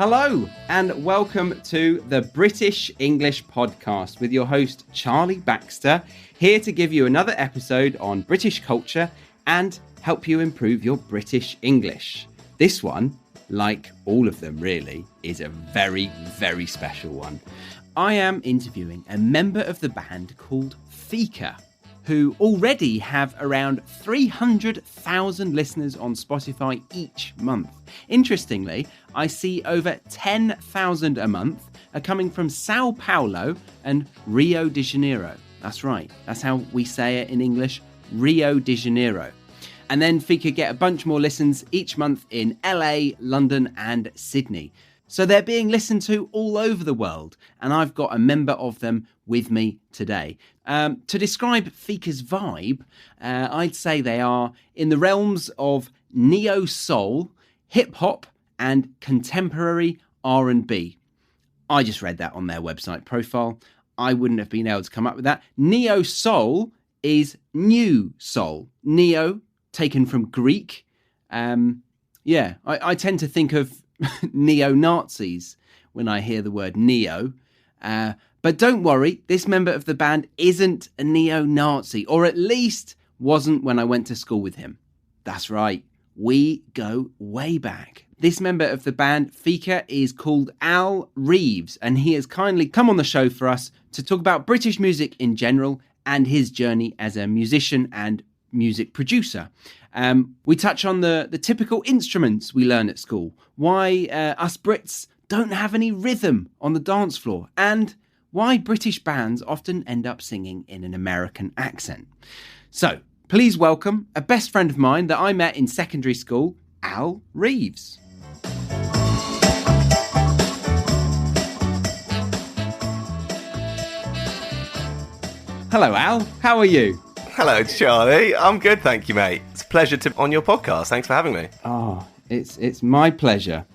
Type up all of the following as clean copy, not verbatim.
Hello and welcome to the British English Podcast with your host Charlie Baxter, here to give you another episode on British culture and help you improve your British English. This one, like all of them really, is a very, very special one. I am interviewing a member of the band called Fika, who already have around 300,000 listeners on Spotify each month. Interestingly, I see over 10,000 a month are coming from Sao Paulo and Rio de Janeiro. That's right, that's how we say it in English, Rio de Janeiro. And then Fika get a bunch more listens each month in LA, London and Sydney. So they're being listened to all over the world, and I've got a member of them with me today. To describe Fika's vibe, I'd say they are in the realms of neo-soul, hip-hop and contemporary R&B. I just read that on their website profile. I wouldn't have been able to come up with that. Neo-soul is new soul. Neo, taken from Greek. I tend to think of neo-Nazis when I hear the word neo. But don't worry, this member of the band isn't a neo-Nazi, or at least wasn't when I went to school with him. That's right, we go way back. This member of the band, Fika, is called Al Reeves, and he has kindly come on the show for us to talk about British music in general and his journey as a musician and music producer. We touch on the typical instruments we learn at school, why us Brits don't have any rhythm on the dance floor, and why British bands often end up singing in an American accent. So, please welcome a best friend of mine that I met in secondary school, Al Reeves. Hello, Al. How are you? Hello, Charlie. I'm good, thank you, mate. It's a pleasure to be on your podcast. Thanks for having me. Oh, it's my pleasure.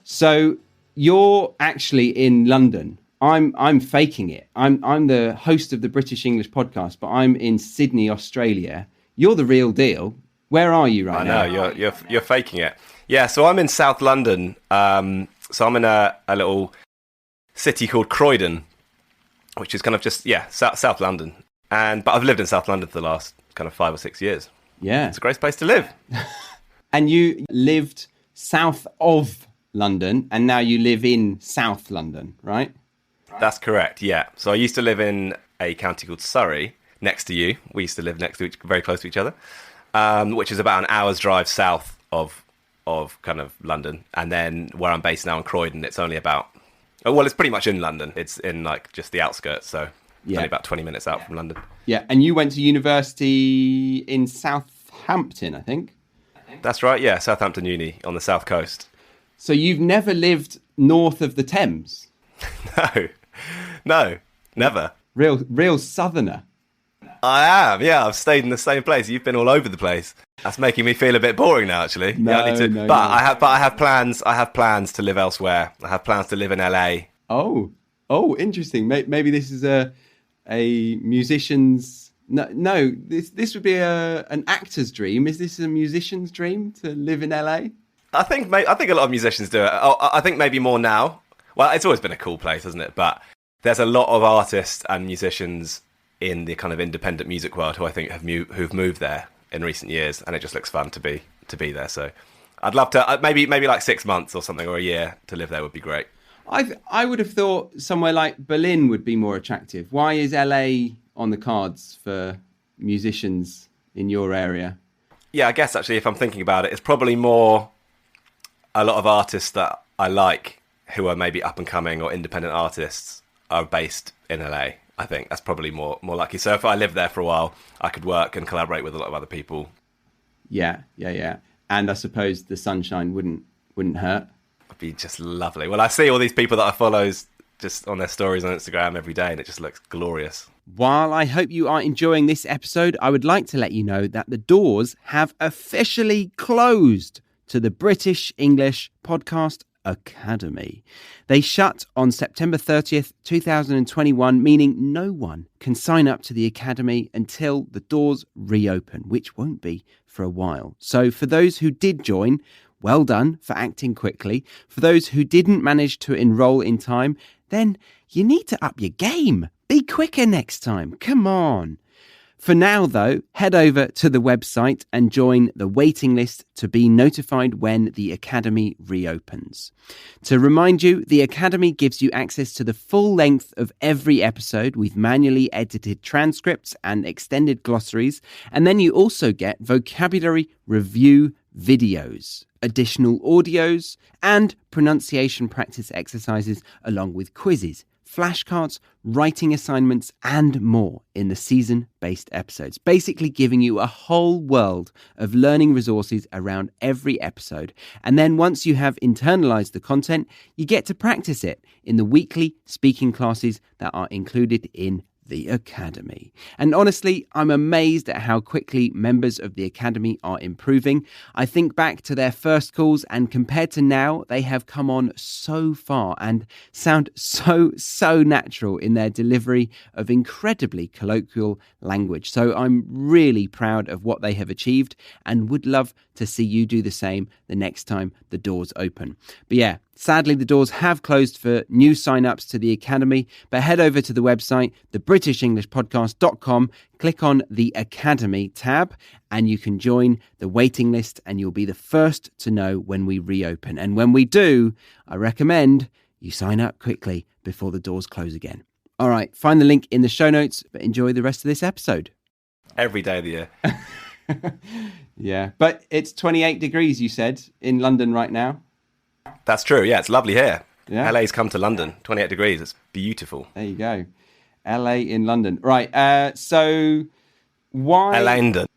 So, you're actually in London. I'm faking it. I'm the host of the British English Podcast, but I'm in Sydney, Australia. You're the real deal. Where are you right now? I know, you're faking it. Yeah, so I'm in South London. So I'm in a little city called Croydon, which is kind of just, South London. But I've lived in South London for the last kind of 5 or 6 years. Yeah. It's a great place to live. And you lived south of London, and now you live in South London, right? That's correct, yeah. So I used to live in a county called Surrey, next to you. We used to live very close to each other, which is about an hour's drive south of kind of London. And then where I'm based now in Croydon, it's only about... well, it's pretty much in London. It's in like just the outskirts, so it's only about 20 minutes out from London. Yeah, and you went to university in Southampton, I think? That's right, yeah, Southampton Uni on the south coast. So you've never lived north of the Thames? No, never. Real southerner. I am, yeah. I've stayed in the same place. You've been all over the place. That's making me feel a bit boring now, actually. No. I have plans. I have plans to live elsewhere. I have plans to live in LA. Oh, interesting. Maybe this is a musician's. No. This would be an actor's dream. Is this a musician's dream to live in LA? I think a lot of musicians do it. I think maybe more now. Well, it's always been a cool place, hasn't it? But there's a lot of artists and musicians in the kind of independent music world who I think who've moved there in recent years, and it just looks fun to be there. So I'd love to maybe like 6 months or something, or a year to live there would be great. I would have thought somewhere like Berlin would be more attractive. Why is LA on the cards for musicians in your area? Yeah, I guess actually, if I'm thinking about it, it's probably more a lot of artists that I like who are maybe up and coming or independent artists are based in LA. I think that's probably more likely. So if I lived there for a while, I could work and collaborate with a lot of other people. Yeah. And I suppose the sunshine wouldn't hurt. It'd be just lovely. Well, I see all these people that I follow just on their stories on Instagram every day, and it just looks glorious. While I hope you are enjoying this episode, I would like to let you know that the doors have officially closed to the British English Podcast Academy. They shut on September 30th, 2021, meaning no one can sign up to the Academy until the doors reopen, which won't be for a while. So for those who did join, well done for acting quickly. For those who didn't manage to enroll in time, then you need to up your game. Be quicker next time. Come on. For now, though, head over to the website and join the waiting list to be notified when the Academy reopens. To remind you, the Academy gives you access to the full length of every episode with manually edited transcripts and extended glossaries, and then you also get vocabulary review videos, additional audios, and pronunciation practice exercises along with quizzes, flashcards, writing assignments, and more in the season-based episodes, basically giving you a whole world of learning resources around every episode. And then once you have internalized the content, you get to practice it in the weekly speaking classes that are included in the Academy. And honestly, I'm amazed at how quickly members of the Academy are improving. I think back to their first calls, and compared to now, they have come on so far and sound so natural in their delivery of incredibly colloquial language. So I'm really proud of what they have achieved and would love to see you do the same the next time the doors open. But yeah, sadly, the doors have closed for new sign-ups to the Academy, but head over to the website, thebritishenglishpodcast.com, click on the Academy tab, and you can join the waiting list, and you'll be the first to know when we reopen. And when we do, I recommend you sign up quickly before the doors close again. All right, find the link in the show notes, but enjoy the rest of this episode. Every day of the year. Yeah, but it's 28 degrees, you said, in London right now. That's true. Yeah, it's lovely here. Yeah. LA's come to London. 28 degrees. It's beautiful. There you go. LA in London. Right. So why... London.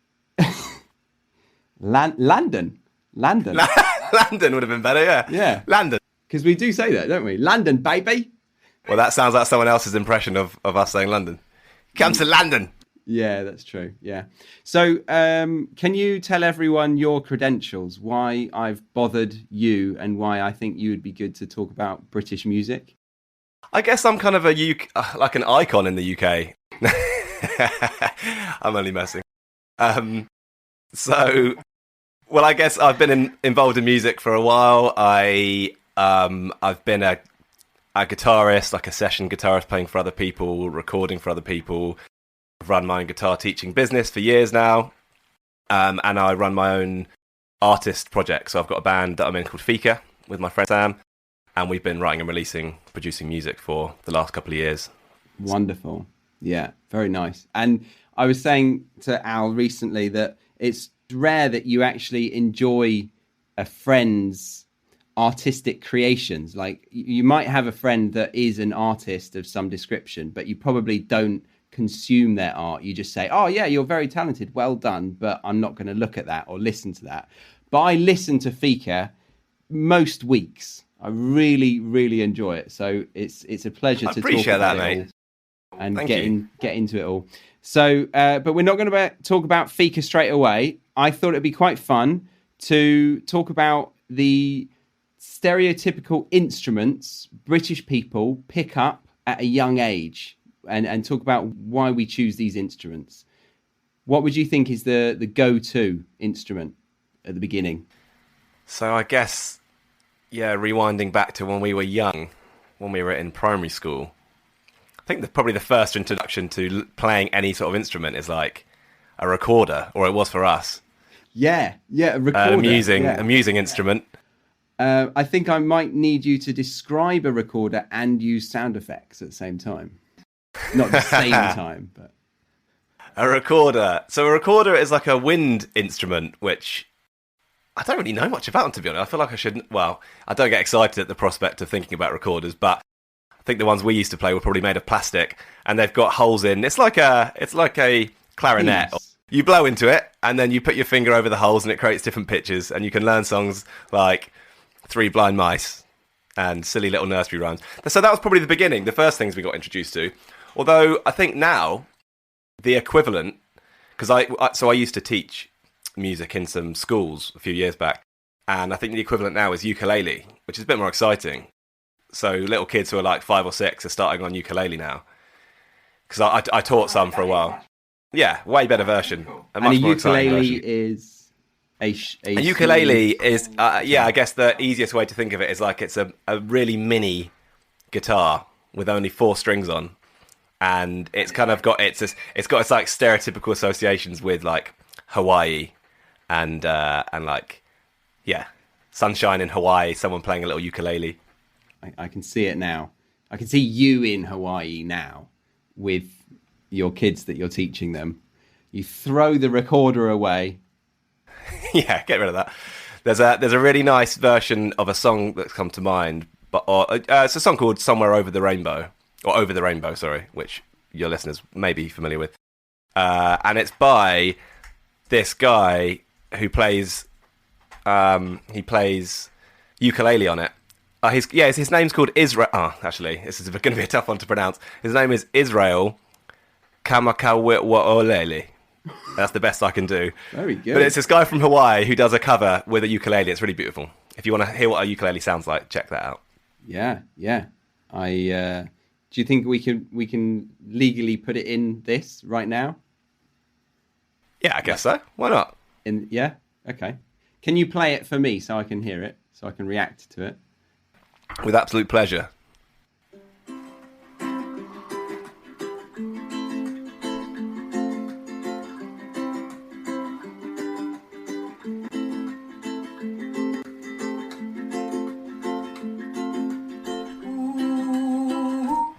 London. London would have been better, yeah. Yeah. London. Because we do say that, don't we? London, baby. Well, that sounds like someone else's impression of us saying London. Come to London. Yeah, that's true. Yeah. So can you tell everyone your credentials, why I've bothered you and why I think you would be good to talk about British music? I guess I'm kind of like an icon in the UK. I'm only messing. So, well, I guess I've been involved in music for a while. I've been a guitarist, like a session guitarist, playing for other people, recording for other people. I've run my own guitar teaching business for years now, and I run my own artist project. So I've got a band that I'm in called Fika with my friend Sam, and we've been writing and producing music for the last couple of years. Wonderful. Yeah, very nice. And I was saying to Al recently that it's rare that you actually enjoy a friend's artistic creations. Like, you might have a friend that is an artist of some description, but you probably don't consume their art. You just say, oh yeah, you're very talented, well done, but I'm not going to look at that or listen to that. But I listen to Fika most weeks. I really enjoy it. So it's a pleasure to talk about it all and get into it all. So but we're not going to talk about Fika straight away. I thought it'd be quite fun to talk about the stereotypical instruments British people pick up at a young age, and talk about why we choose these instruments. What would you think is the go-to instrument at the beginning? So I guess, yeah, rewinding back to when we were young, when we were in primary school, I think probably the first introduction to playing any sort of instrument is like a recorder, or it was for us. Yeah, a recorder. Amusing instrument. I think I might need you to describe a recorder and use sound effects at the same time. Not the same time, but... A recorder. So a recorder is like a wind instrument, which I don't really know much about, to be honest. I feel like I shouldn't... Well, I don't get excited at the prospect of thinking about recorders, but I think the ones we used to play were probably made of plastic, and they've got holes in. It's like a clarinet. Yes. You blow into it, and then you put your finger over the holes, and it creates different pitches, and you can learn songs like Three Blind Mice and silly little nursery rhymes. So that was probably the beginning, the first things we got introduced to. Although I think now the equivalent, because I used to teach music in some schools a few years back, and I think the equivalent now is ukulele, which is a bit more exciting. So little kids who are like 5 or 6 are starting on ukulele now. Because I taught some for a while. Yeah, way better version. And a ukulele is... A ukulele is, I guess the easiest way to think of it is like it's a really mini guitar with only 4 strings on, and it's kind of got its like stereotypical associations with like Hawaii and like sunshine in Hawaii, someone playing a little ukulele. I can see it now. I can see you in Hawaii now with your kids that you're teaching them. You throw the recorder away. Yeah, get rid of that. There's a really nice version of a song that's come to mind, but it's a song called "Somewhere Over the Rainbow," or "Over the Rainbow," sorry, which your listeners may be familiar with, and it's by this guy who plays ukulele on it. His name's called Israel. Oh, actually, this is going to be a tough one to pronounce. His name is Israel Kamakawiwaolele. That's the best I can do. Very good. But it's this guy from Hawaii who does a cover with a ukulele. It's really beautiful. If you want to hear what a ukulele sounds like, check that out. Yeah. Do you think we can legally put it in this right now? Yeah, I guess so. Why not? Okay. Can you play it for me so I can hear it, so I can react to it? With absolute pleasure.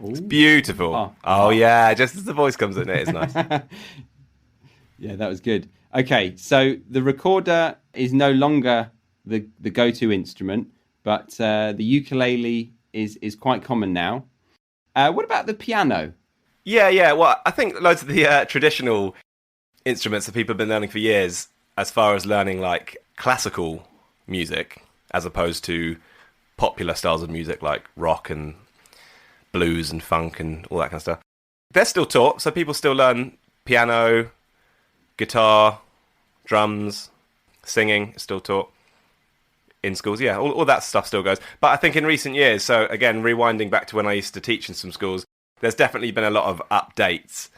It's beautiful. Oh yeah, just as the voice comes in, it is nice. Yeah, that was good. Okay, so the recorder is no longer the go-to instrument, but the ukulele is quite common now. What about the piano? Yeah. Well, I think loads of the traditional instruments that people have been learning for years, as far as learning like classical music, as opposed to popular styles of music like rock and blues and funk and all that kind of stuff, they're still taught. So people still learn piano, guitar, drums, singing, still taught in schools. Yeah, all that stuff still goes. But I think in recent years, so again, rewinding back to when I used to teach in some schools, there's definitely been a lot of updates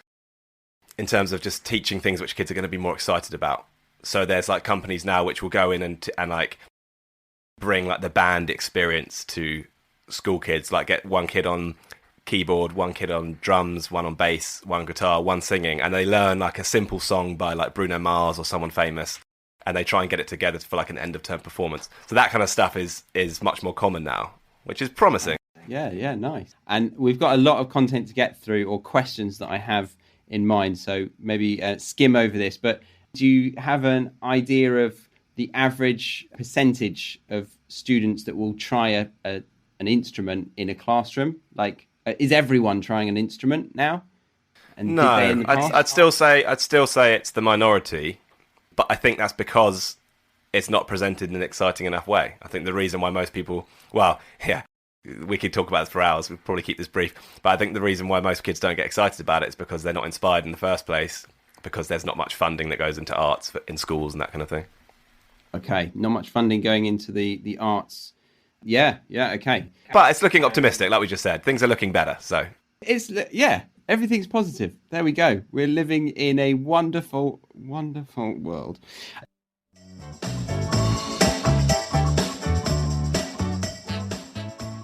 in terms of just teaching things which kids are going to be more excited about. So there's like companies now which will go in and like bring like the band experience to school kids, like get one kid on keyboard, one kid on drums, one on bass, one guitar, one singing, and they learn like a simple song by like Bruno Mars or someone famous, and they try and get it together for like an end of term performance. So that kind of stuff is much more common now, which is promising. Yeah, nice. And we've got a lot of content to get through, or questions that I have in mind, so maybe skim over this. But do you have an idea of the average percentage of students that will try an instrument in a classroom? Like, is everyone trying an instrument now? And no, I'd still say it's the minority, but I think that's because it's not presented in an exciting enough way. I think the reason why most people, we could talk about this for hours. We'll probably keep this brief, but I think the reason why most kids don't get excited about it is because they're not inspired in the first place, because there's not much funding that goes into arts in schools and that kind of thing. Okay, not much funding going into the arts. Yeah, okay. But it's looking optimistic, like we just said. Things are looking better, so. Everything's positive. There we go. We're living in a wonderful, wonderful world.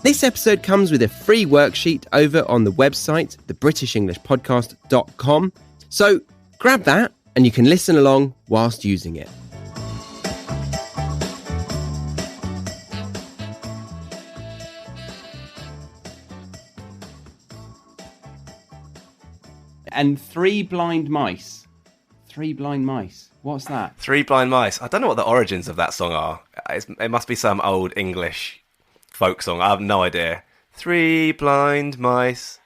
This episode comes with a free worksheet over on the website, thebritishenglishpodcast.com. So grab that and you can listen along whilst using it. And Three Blind Mice. What's that? Three Blind Mice. I don't know what the origins of that song are. It must be some old English folk song. I have no idea. Three blind mice.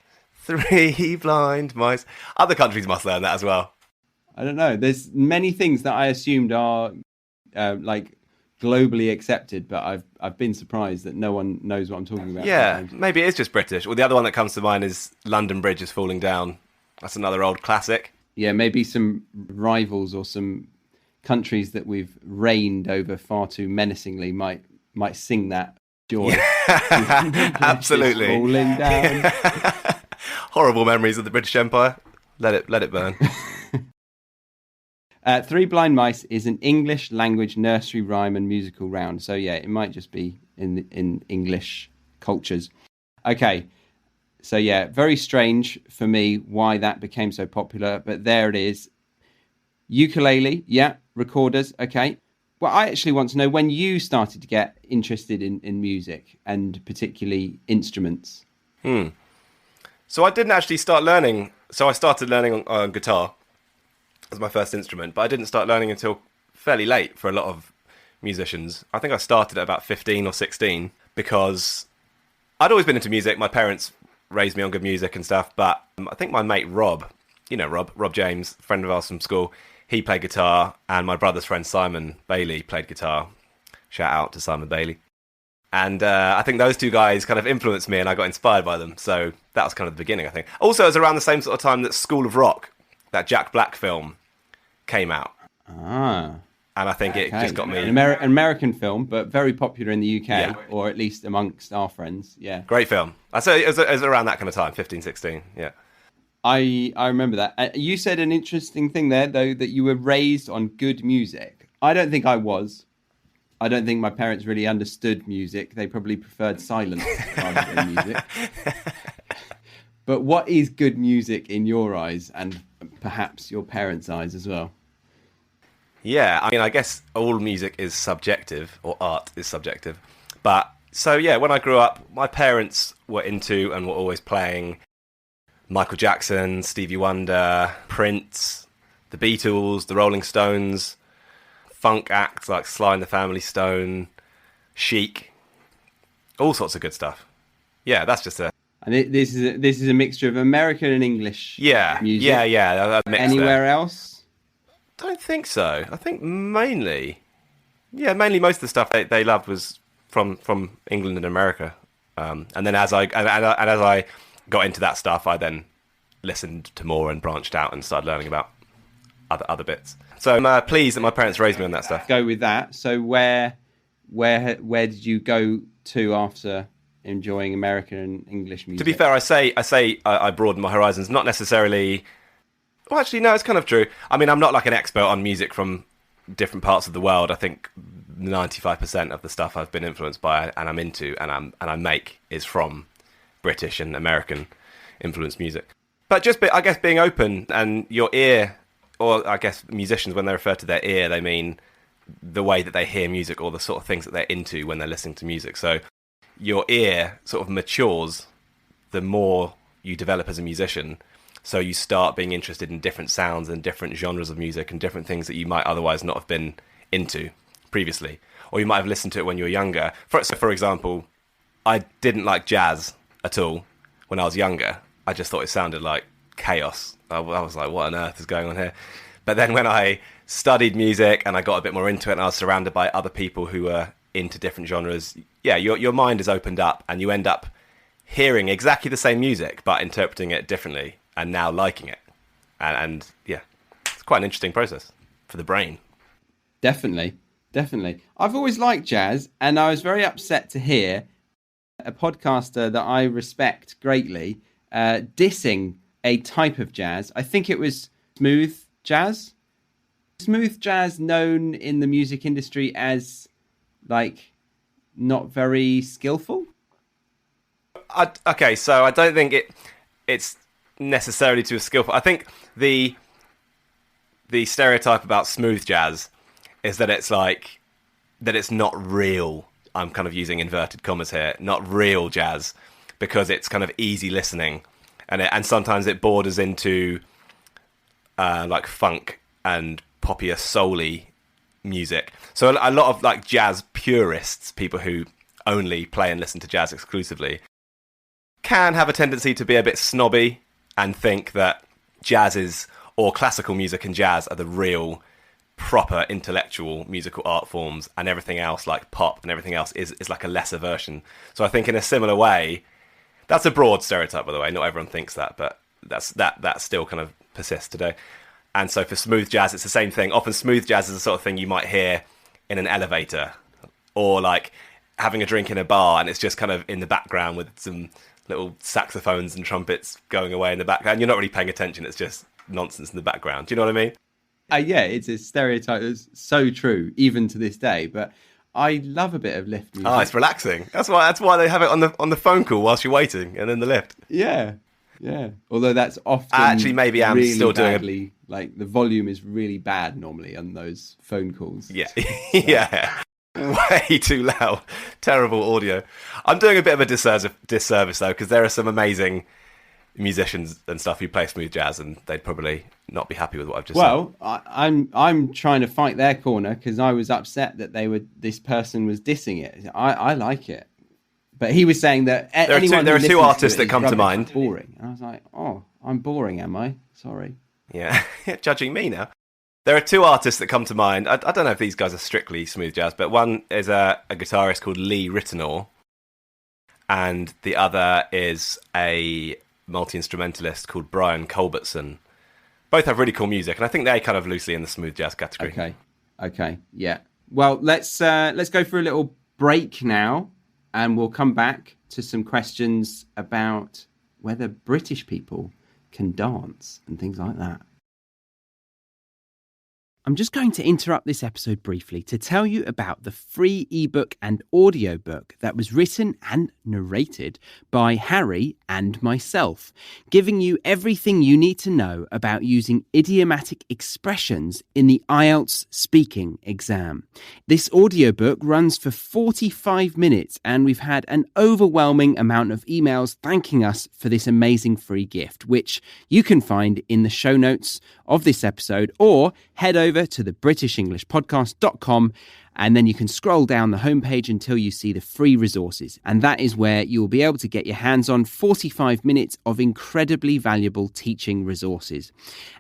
Other countries must learn that as well. I don't know. There's many things that I assumed are like globally accepted, but I've been surprised that no one knows what I'm talking about. Yeah, sometimes. Maybe it is just British. Well, the other one that comes to mind is London Bridge is Falling Down. That's another old classic. Yeah, maybe some rivals or some countries that we've reigned over far too menacingly might sing that joy. Absolutely. Falling down. Horrible memories of the British Empire. Let it burn. Three Blind Mice is an English language nursery rhyme and musical round. So yeah, it might just be in English cultures. Okay, so yeah, very strange for me why that became so popular, but there it is. Ukulele, yeah, recorders, okay. Well, I actually want to know when you started to get interested in music and particularly instruments. So I didn't actually start learning. So I started learning on guitar as my first instrument, but I didn't start learning until fairly late for a lot of musicians. I think I started at about 15 or 16 because I'd always been into music. My parents raised me on good music and stuff, but I think my mate Rob, Rob James, friend of ours from school, he played guitar, and my brother's friend Simon Bailey played guitar. Shout out to Simon Bailey. And I think those two guys kind of influenced me, and I got inspired by them. So that was kind of the beginning, I think. Also, it was around the same sort of time that School of Rock, that Jack Black film, came out. Ah. And I think it just got me... An American film, but very popular in the UK, or at least amongst our friends, yeah. Great film. I'd say it was around that kind of time, 15, 16, yeah. I remember that. You said an interesting thing there, though, that you were raised on good music. I don't think I was. I don't think my parents really understood music. They probably preferred silence rather than music. But what is good music in your eyes, and perhaps your parents' eyes as well? Yeah, I mean, I guess all music is subjective, or art is subjective. But, so yeah, when I grew up, my parents were into and were always playing Michael Jackson, Stevie Wonder, Prince, the Beatles, the Rolling Stones, funk acts like Sly and the Family Stone, Chic, all sorts of good stuff. Yeah, that's just a... And this is a mixture of American and English music? Yeah. Anywhere else? Don't think so. I think mainly most of the stuff they loved was from England and America. And then as I got into that stuff, I then listened to more and branched out and started learning about other bits. So I'm pleased that my parents raised me on that stuff. Go with that. So where did you go to after enjoying American and English music? To be fair, I say I broadened my horizons, not necessarily... Well, actually, no, it's kind of true. I mean, I'm not like an expert on music from different parts of the world. I think 95% of the stuff I've been influenced by and I'm into and I make is from British and American influenced music. But just, I guess, being open and your ear, or I guess musicians, when they refer to their ear, they mean the way that they hear music or the sort of things that they're into when they're listening to music. So your ear sort of matures the more you develop as a musician. So you start being interested in different sounds and different genres of music and different things that you might otherwise not have been into previously. Or you might have listened to it when you were younger. For example, I didn't like jazz at all when I was younger. I just thought it sounded like chaos. I was like, what on earth is going on here? But then when I studied music and I got a bit more into it and I was surrounded by other people who were into different genres, yeah, your mind is opened up and you end up hearing exactly the same music but interpreting it differently and now liking it. And yeah, it's quite an interesting process for the brain. Definitely. I've always liked jazz, and I was very upset to hear a podcaster that I respect greatly dissing a type of jazz. I think it was smooth jazz. Smooth jazz known in the music industry as, like, not very skillful? Okay, so I don't think it's necessarily too skillful. I think the stereotype about smooth jazz is that it's like that it's not real. I'm kind of using inverted commas here, not real jazz, because it's kind of easy listening, and sometimes it borders into like funk and poppier soul-y music. So a lot of like jazz purists, people who only play and listen to jazz exclusively, can have a tendency to be a bit snobby and think that jazz is, or classical music and jazz are the real proper intellectual musical art forms, and everything else like pop and everything else is like a lesser version. So I think in a similar way, that's a broad stereotype, by the way, not everyone thinks that, but that still kind of persists today. And so for smooth jazz, it's the same thing. Often smooth jazz is the sort of thing you might hear in an elevator or like having a drink in a bar, and it's just kind of in the background with some little saxophones and trumpets going away in the background. You're not really paying attention. It's just nonsense in the background. Do you know what I mean? Yeah, it's a stereotype that's so true, even to this day. But I love a bit of lift music. Oh, it's relaxing. That's why they have it on the phone call whilst you're waiting and in the lift. Yeah. Although that's often Actually, maybe I'm really still doing badly. Like the volume is really bad normally on those phone calls. Yeah, yeah, way too loud. Terrible audio. I'm doing a bit of a disservice though, because there are some amazing musicians and stuff who play smooth jazz, and they'd probably not be happy with what I've just said. Well, I'm trying to fight their corner because I was upset that this person was dissing it. I like it, but he was saying that there are two artists that come to mind. Boring, and I was like, oh, I'm boring, am I? Sorry. Yeah, judging me now. There are two artists that come to mind. I don't know if these guys are strictly smooth jazz, but one is a guitarist called Lee Ritenour, and the other is a multi-instrumentalist called Brian Culbertson. Both have really cool music, and I think they're kind of loosely in the smooth jazz category. Okay, yeah. Well, let's go for a little break now, and we'll come back to some questions about whether British people can dance and things like that. I'm just going to interrupt this episode briefly to tell you about the free ebook and audiobook that was written and narrated by Harry and myself, giving you everything you need to know about using idiomatic expressions in the IELTS speaking exam. This audiobook runs for 45 minutes, and we've had an overwhelming amount of emails thanking us for this amazing free gift, which you can find in the show notes of this episode, or head over to the britishenglishpodcast.com, and then you can scroll down the homepage until you see the free resources. And that is where you'll be able to get your hands on 45 minutes of incredibly valuable teaching resources.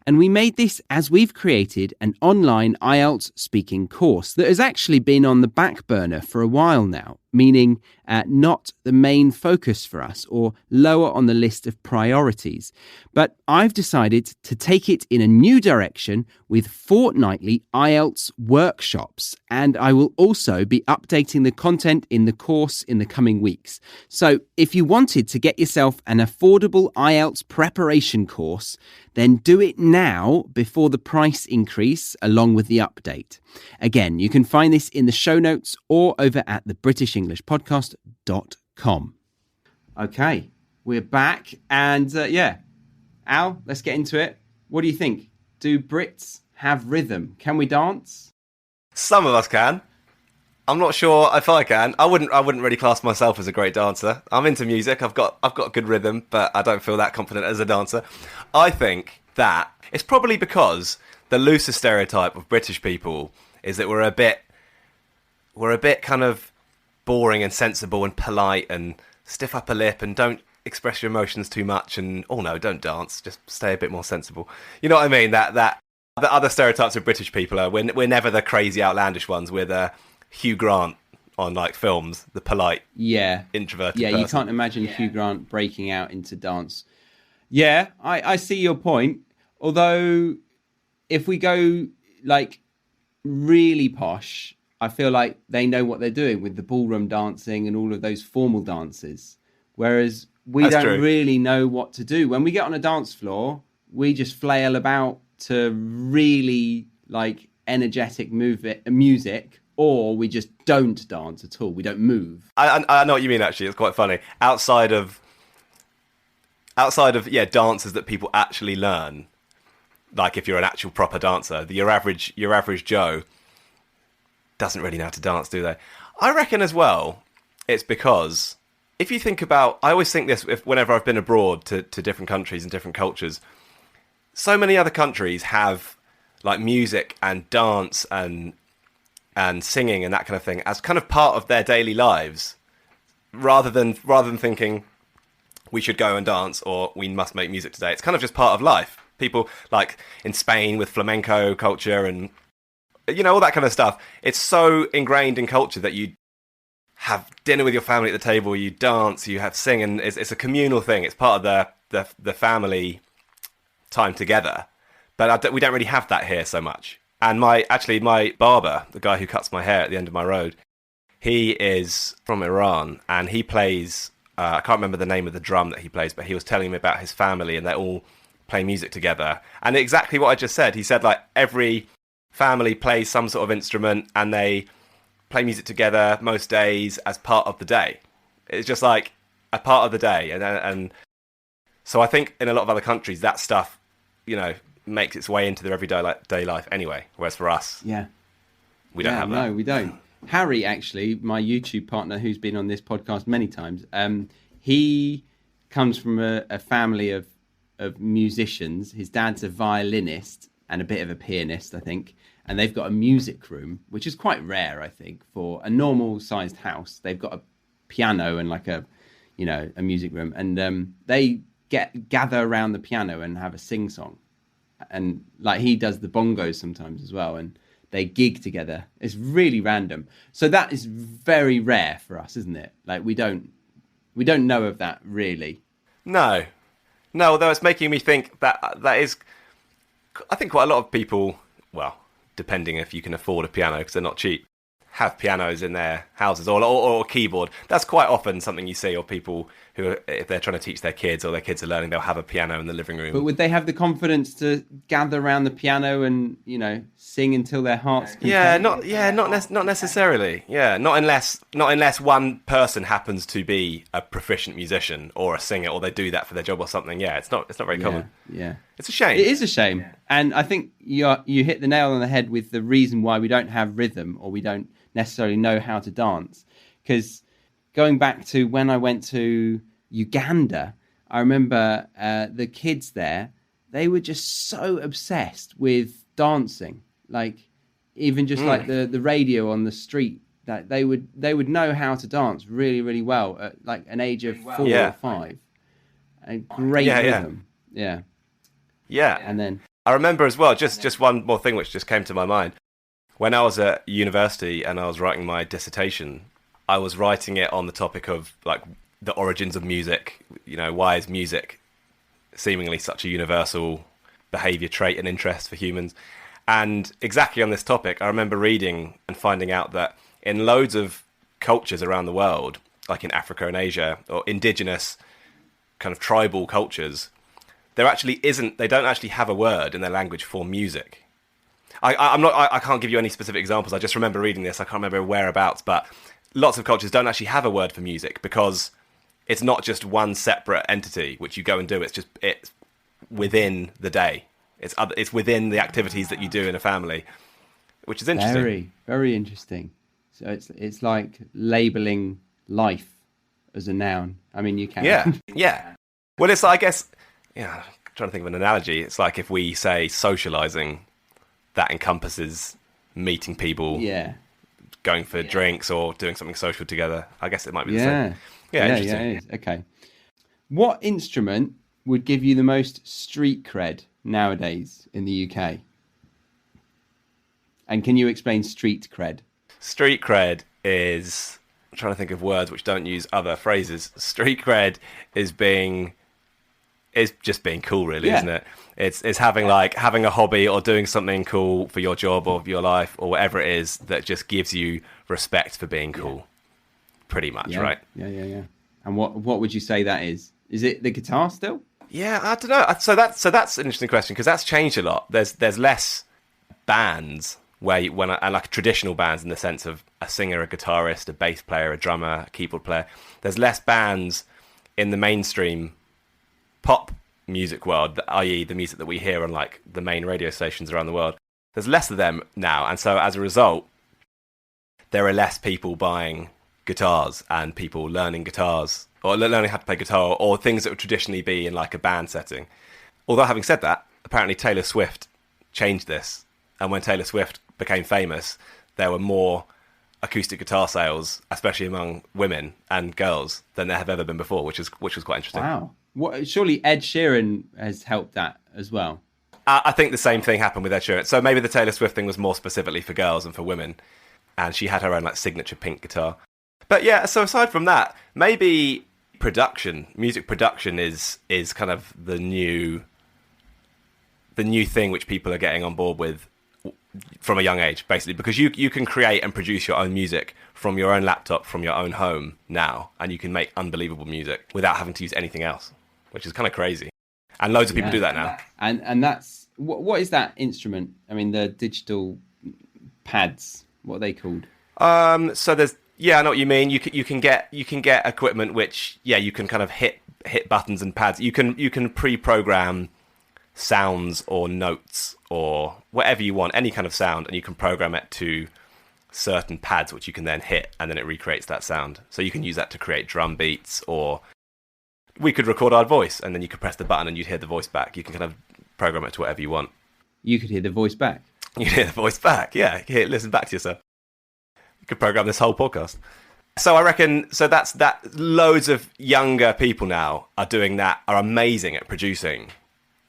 And we made this as we've created an online IELTS speaking course that has actually been on the back burner for a while now, meaning not the main focus for us or lower on the list of priorities. But I've decided to take it in a new direction with fortnightly IELTS workshops, and I will also be updating the content in the course in the coming weeks. So if you wanted to get yourself an affordable IELTS preparation course, then do it now before the price increase along with the update. Again, you can find this in the show notes or over at thebritishenglishpodcast.com. Okay, we're back, and Al, let's get into it. What do you think? Do Brits have rhythm? Can we dance? Some of us can. I'm not sure if I can. I wouldn't really class myself as a great dancer. I'm into music. I've got a good rhythm, but I don't feel that confident as a dancer. I think that it's probably because the looser stereotype of British people is that we're a bit kind of boring and sensible and polite and stiff upper lip and don't express your emotions too much, and don't dance, just stay a bit more sensible. You know what I mean? That the other stereotypes of British people are we're never the crazy outlandish ones. We're the Hugh Grant on like films, the polite, introverted person. You can't imagine Hugh Grant breaking out into dance. Yeah, I see your point. Although, if we go like really posh, I feel like they know what they're doing with the ballroom dancing and all of those formal dances. Whereas we don't really know what to do. When we get on a dance floor, we just flail about to really like energetic music, or we just don't dance at all. We don't move. I know what you mean, actually. It's quite funny. Outside of dances that people actually learn, like if you're an actual proper dancer, your average Joe doesn't really know how to dance, do they? I reckon as well, it's because if you think about, I always think this whenever I've been abroad to different countries and different cultures, so many other countries have like music and dance and singing and that kind of thing as kind of part of their daily lives, rather than thinking we should go and dance or we must make music today. It's kind of just part of life. People like in Spain with flamenco culture and all that kind of stuff. It's so ingrained in culture that you have dinner with your family at the table, you dance, you have sing, and it's a communal thing. It's part of the family time together. But we don't really have that here so much. And my barber, the guy who cuts my hair at the end of my road, he is from Iran, and he plays, I can't remember the name of the drum that he plays, but he was telling me about his family, and they're all play music together. And exactly what I just said. He said, like, every family plays some sort of instrument and they play music together most days as part of the day. It's just like a part of the day. And so I think in a lot of other countries, that stuff, you know, makes its way into their everyday day life anyway. Whereas for us, we don't have that. No, we don't. Harry, actually, my YouTube partner, who's been on this podcast many times, he comes from a family of musicians. His dad's a violinist and a bit of a pianist, I think. And they've got a music room, which is quite rare, I think, for a normal sized house. They've got a piano and like a music room. And they gather around the piano and have a sing song. And like he does the bongos sometimes as well. And they gig together. It's really random. So that is very rare for us, isn't it? Like we don't know of that really. No, although it's making me think that is, I think quite a lot of people, well, depending if you can afford a piano because they're not cheap, have pianos in their houses or a keyboard. That's quite often something you see, or people who, if they're trying to teach their kids or their kids are learning, they'll have a piano in the living room. But would they have the confidence to gather around the piano and, you know, sing until their hearts content? Not necessarily. Yeah, not unless one person happens to be a proficient musician or a singer, or they do that for their job or something. Yeah, it's not very common. Yeah. It's a shame. It is a shame. Yeah. And I think you hit the nail on the head with the reason why we don't have rhythm, or we don't necessarily know how to dance. Because going back to when I went to Uganda, I remember the kids there, they were just so obsessed with dancing. Like even just like the radio on the street, that they would know how to dance really, really well at like an age of 4 or 5. A great rhythm. Yeah. And then I remember as well, just one more thing which just came to my mind. When I was at university and I was writing my dissertation, I was writing it on the topic of like the origins of music. You know, why is music seemingly such a universal behavior trait and interest for humans? And exactly on this topic, I remember reading and finding out that in loads of cultures around the world, like in Africa and Asia, or indigenous kind of tribal cultures, they don't actually have a word in their language for music. I can't give you any specific examples. I just remember reading this. I can't remember whereabouts, but lots of cultures don't actually have a word for music because it's not just one separate entity which you go and do. It's within the day. It's within the activities that you do in a family, which is interesting. Very, very interesting. So it's like labeling life as a noun. I mean, you can. Yeah. Well, it's like, I guess, I'm trying to think of an analogy. It's like if we say socializing, that encompasses meeting people, going for drinks or doing something social together. I guess it might be the same. Yeah, interesting. Yeah, it is. Okay. What instrument would give you the most street cred nowadays in the UK? And can you explain street cred? Street cred is, I'm trying to think of words which don't use other phrases. Street cred is just being cool, really, isn't it? It's having a hobby or doing something cool for your job or your life or whatever it is that just gives you respect for being cool. Pretty much, right? Yeah. And what would you say that is? Is it the guitar still? Yeah, I don't know. So that's an interesting question because that's changed a lot. There's less bands and like traditional bands in the sense of a singer, a guitarist, a bass player, a drummer, a keyboard player. There's less bands in the mainstream pop music world, i.e. the music that we hear on like the main radio stations around the world. There's less of them now, and so as a result there are less people buying guitars and people learning guitars or learning how to play guitar or things that would traditionally be in like a band setting. Although having said that, apparently Taylor Swift changed this, and when Taylor Swift became famous there were more acoustic guitar sales, especially among women and girls, than there have ever been before, which was quite interesting. Wow. Surely Ed Sheeran has helped that as well. I think the same thing happened with Ed Sheeran. So maybe the Taylor Swift thing was more specifically for girls than for women, and she had her own like signature pink guitar. But yeah, so aside from that, maybe music production is kind of the new thing which people are getting on board with from a young age, basically, because you can create and produce your own music from your own laptop, from your own home now, and you can make unbelievable music without having to use anything else, which is kind of crazy. And loads of people do that now. And that's what is that instrument? I mean, the digital pads. What are they called? So there's I know what you mean. You can get equipment which you can kind of hit buttons and pads. You can pre-program sounds or notes or whatever you want, any kind of sound, and you can program it to certain pads which you can then hit, and then it recreates that sound. So you can use that to create drum beats, or we could record our voice and then you could press the button and you'd hear the voice back. You can kind of program it to whatever you want. You could hear the voice back. You can hear the voice back. Yeah, you can listen back to yourself. You could program this whole podcast. So I reckon, that's that. Loads of younger people now are doing that, are amazing at producing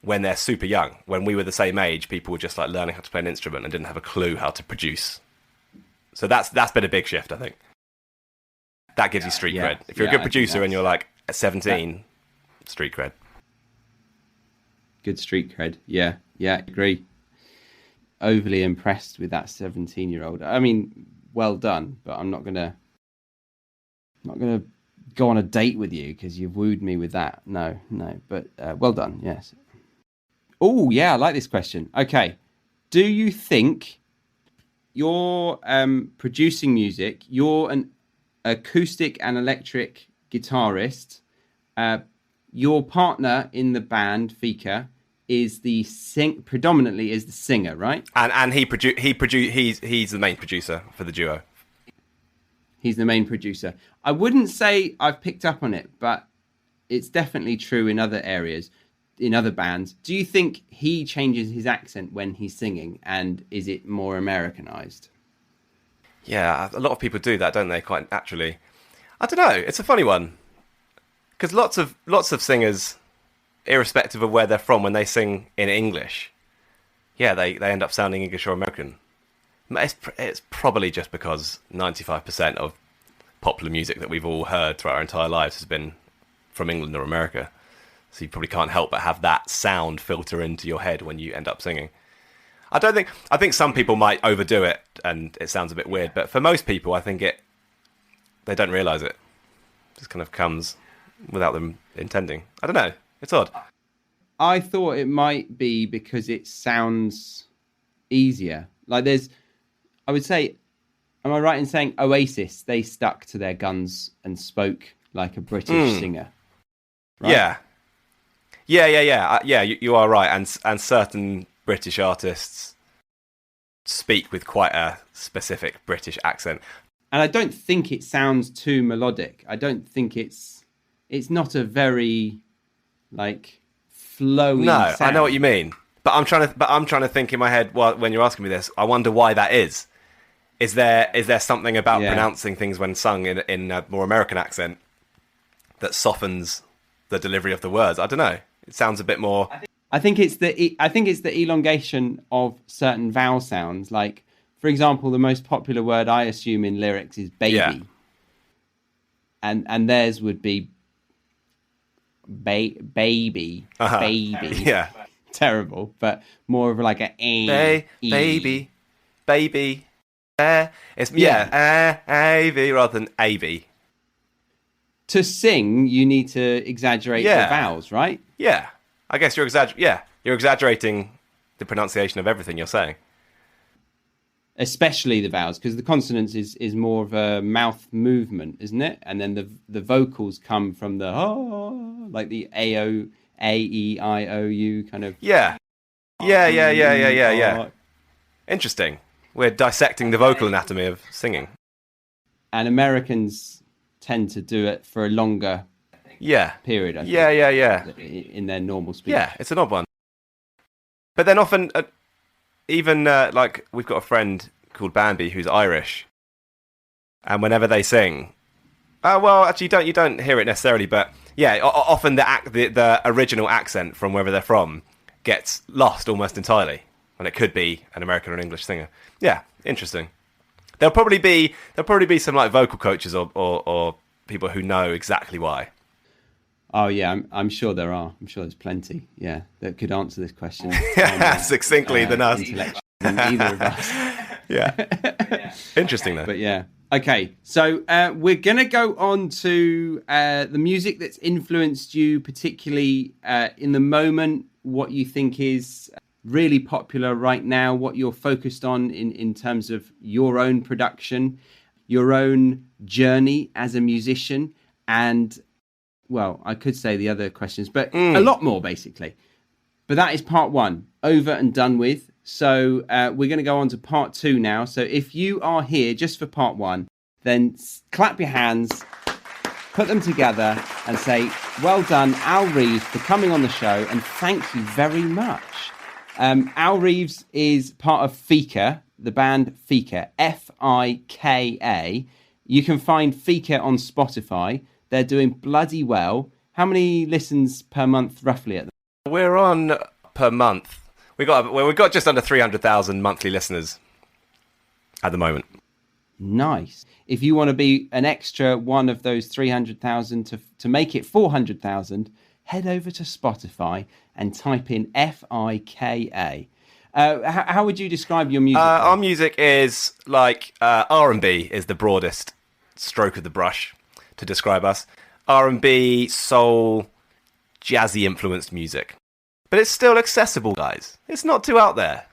when they're super young. When we were the same age, people were just like learning how to play an instrument and didn't have a clue how to produce. So that's been a big shift, I think. That gives you street cred. If you're a good producer and you're like 17, street cred. Good street cred. Yeah, agree. Overly impressed with that 17-year-old. I mean, well done, but I'm not gonna go on a date with you because you've wooed me with that. No. But well done. Yes. Oh yeah, I like this question. Okay, do you think you're producing music? You're an acoustic and electric guitarist. Your partner in the band Fika is predominantly is the singer, right? And he's the main producer for the duo. He's the main producer. I wouldn't say I've picked up on it, but it's definitely true in other areas, in other bands. Do you think he changes his accent when he's singing, and is it more Americanized? Yeah, a lot of people do that, don't they? Quite naturally. I don't know. It's a funny one because lots of singers, irrespective of where they're from, when they sing in English, they end up sounding English or American. It's probably just because 95% of popular music that we've all heard throughout our entire lives has been from England or America. So you probably can't help but have that sound filter into your head when you end up singing. I think some people might overdo it and it sounds a bit weird, but for most people, I think they don't realise it. It just kind of comes without them intending. I don't know. It's odd. I thought it might be because it sounds easier. Like I would say, am I right in saying Oasis, they stuck to their guns and spoke like a British singer? Right? Yeah. You are right. And certain British artists speak with quite a specific British accent. And I don't think it sounds too melodic. I don't think it's not a very like flowy sound. I know what you mean. But I'm trying to think in my head when you're asking me this. I wonder why that is. Is there something about pronouncing things when sung in a more American accent that softens the delivery of the words? I don't know. It sounds a bit more. I think it's the elongation of certain vowel sounds. Like, for example, the most popular word I assume in lyrics is baby, and theirs would be baby. Yeah, terrible, but more of like a baby. It's A-V rather than A-V. To sing, you need to exaggerate the vowels, right? Yeah. I guess you're exaggerating the pronunciation of everything you're saying. Especially the vowels, because the consonants is more of a mouth movement, isn't it? And then the vocals come from the like the A-O, A-E-I-O-U kind of. Yeah. Interesting. We're dissecting the vocal anatomy of singing. And Americans tend to do it for a longer period. I think, in their normal speech. Yeah, it's an odd one. But then often, even like we've got a friend called Bambi who's Irish, and whenever they sing, actually you don't hear it necessarily, but often the original accent from wherever they're from gets lost almost entirely when it could be an American or an English singer. Yeah, interesting. There'll probably be some like vocal coaches or people who know exactly why. Oh yeah, I'm sure there are. I'm sure there's plenty. Yeah, that could answer this question succinctly than us. Than either of us. Yeah. Interesting though. But yeah. Okay, so we're going to go on to the music that's influenced you, particularly in the moment, what you think is really popular right now, what you're focused on in terms of your own production, your own journey as a musician, and, well, I could say the other questions, but a lot more, basically. But that is part one, over and done with. So we're going to go on to part two now. So if you are here just for part one, then clap your hands, put them together and say, well done, Al Reeves, for coming on the show. And thank you very much. Al Reeves is part of Fika, the band Fika, Fika. You can find Fika on Spotify. They're doing bloody well. How many listens per month roughly at the We're on per month. We've got just under 300,000 monthly listeners at the moment. Nice. If you want to be an extra one of those 300,000 to make it 400,000, head over to Spotify and type in Fika. How would you describe your music? Our music is like R&B is the broadest stroke of the brush to describe us. R&B, soul, jazzy influenced music. But it's still accessible, guys. It's not too out there.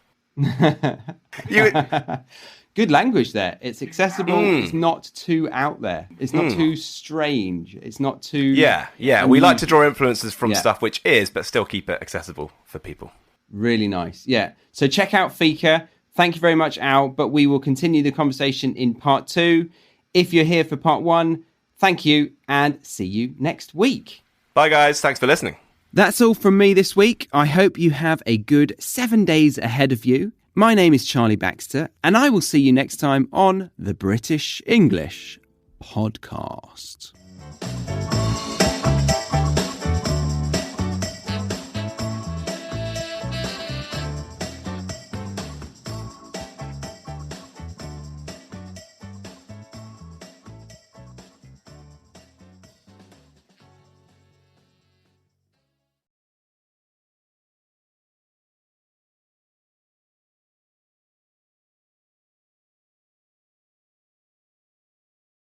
Good language there. It's accessible. It's not too out there. It's not too strange. It's not too... Yeah. We like to draw influences from stuff which is, but still keep it accessible for people. Really nice. Yeah. So check out Fika. Thank you very much, Al. But we will continue the conversation in part two. If you're here for part one, thank you and see you next week. Bye, guys. Thanks for listening. That's all from me this week. I hope you have a good 7 days ahead of you. My name is Charlie Baxter, and I will see you next time on the British English Podcast.